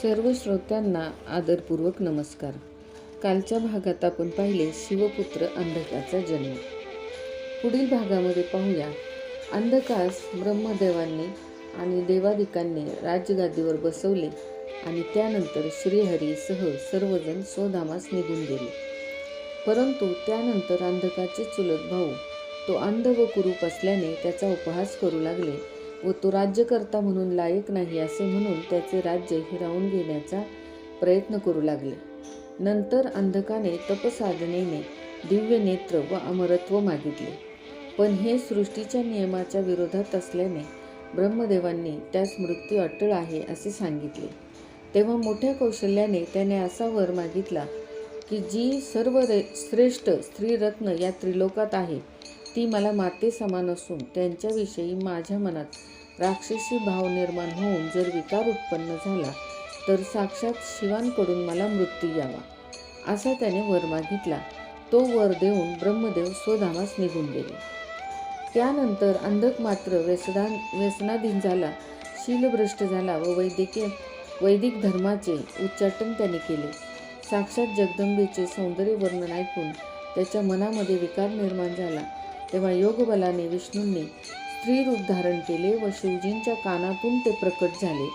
सर्व श्रोत्यांना आदरपूर्वक नमस्कार. कालच्या भागात आपण पाहिले शिवपुत्र अंधकाचा जन्म. पुढील भागामध्ये पाहूया अंधकास ब्रह्मदेवांनी आणि देवादिकांनी राजगादीवर बसवले आणि त्यानंतर श्रीहरीसह सर्वजण स्वधामास निघून गेले. परंतु त्यानंतर अंधकाचे चुलत भाऊ तो अंध व कुरूप असल्याने त्याचा उपहास करू लागले व तो राज्यकर्ता म्हणून लायक नाही असे म्हणून त्याचे राज्य हिरावून घेण्याचा प्रयत्न करू लागले. नंतर अंधकाने तपसाधनेने दिव्य नेत्र व अमरत्व मागितले, पण हे सृष्टीच्या नियमाच्या विरोधात असल्याने ब्रह्मदेवांनी त्यास मृत्यू अटळ आहे असे सांगितले. तेव्हा मोठ्या कौशल्याने त्याने असा वर मागितला की जी सर्व श्रेष्ठ स्त्रीरत्न या त्रिलोकात आहे ती मला माते समान असून त्यांच्याविषयी माझ्या मनात राक्षसी भाव निर्माण होऊन जर विकार उत्पन्न झाला तर साक्षात शिवांकडून मला मृत्यू यावा असा त्याने वर मागितला. तो वर देऊन ब्रह्मदेव स्वधामास निघून गेले. त्यानंतर अंधक मात्र व्यसनाधीन झाला, शीलभ्रष्ट झाला व वैदिक धर्माचे उच्चाटन त्याने केले. साक्षात जगदंबेचे सौंदर्य वर्णन ऐकून त्याच्या मनामध्ये विकार निर्माण झाला. तेव्हा योगबलाने विष्णूंनी स्त्री रूप धारण केले व शिवजींच्या कानातून ते प्रकट झाले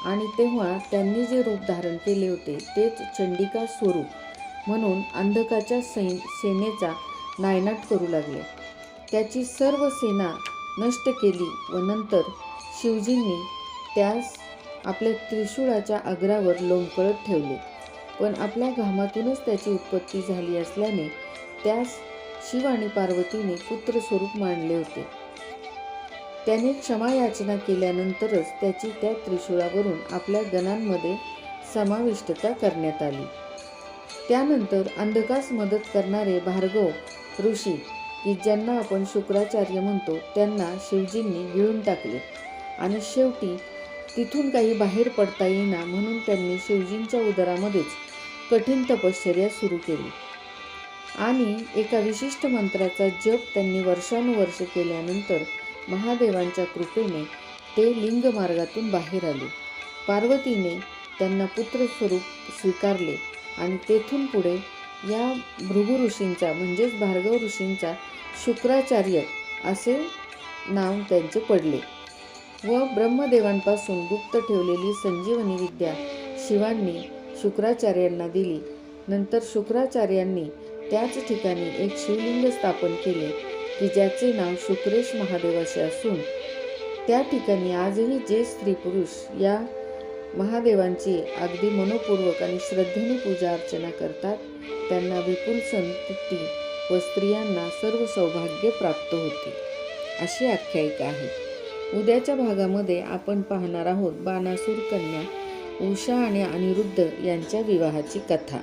आणि तेव्हा त्यांनी जे रूप धारण केले होते तेच चंडिका स्वरूप म्हणून अंधकाच्या सेनेचा नायनाट करू लागले. त्याची सर्व सेना नष्ट केली व नंतर शिवजींनी त्यास आपल्या त्रिशूळाच्या अग्रावर लोंबकळत ठेवले. पण आपल्या घामातूनच त्याची उत्पत्ती झाली असल्याने त्यास शिव आणि पार्वतीने पुत्र स्वरूप मानले होते. त्याने क्षमा याचना केल्यानंतरच त्याची त्या त्रिशूळावरून आपल्या गणांमध्ये समाविष्टता करण्यात आली. त्यानंतर अंधकास मदत करणारे भार्गव ऋषी की ज्यांना आपण शुक्राचार्य म्हणतो त्यांना शिवजींनी गिळून टाकले आणि शेवटी तिथून काही बाहेर पडता येईना म्हणून त्यांनी शिवजींच्या उदरामध्येच कठीण तपश्चर्या सुरू केली आणि एका विशिष्ट मंत्राचा जप त्यांनी वर्षानुवर्ष केल्यानंतर महादेवांच्या कृपेने ते लिंग मार्गातून बाहेर आले. पार्वतीने त्यांना पुत्र स्वरूप स्वीकारले आणि तेथून पुढे या भृगु ऋषींचा म्हणजेच भार्गव ऋषींचा शुक्राचार्य असे नाव त्यांचे पडले व ब्रह्मदेवांपासून गुप्त ठेवलेली संजीवनी विद्या शिवांनी शुक्राचार्यांना दिली. नंतर शुक्राचार्यांनी त्याच ठिकाणी एक शिवलिंग स्थापन केले की ज्याचे नाव शुक्रेश महादेव असे असून त्या ठिकाणी आजही जे स्त्री पुरुष या महादेवांची अगदी मनोपूर्वक आणि श्रद्धेने पूजा अर्चना करतात त्यांना विपुल संपत्ती व स्त्रियांना सर्व सौभाग्य प्राप्त होते अशी आख्यायिका आहे. उद्याच्या भागामध्ये आपण पाहणार आहोत बाणासूर कन्या उषा आणि अनिरुद्ध यांच्या विवाहाची कथा.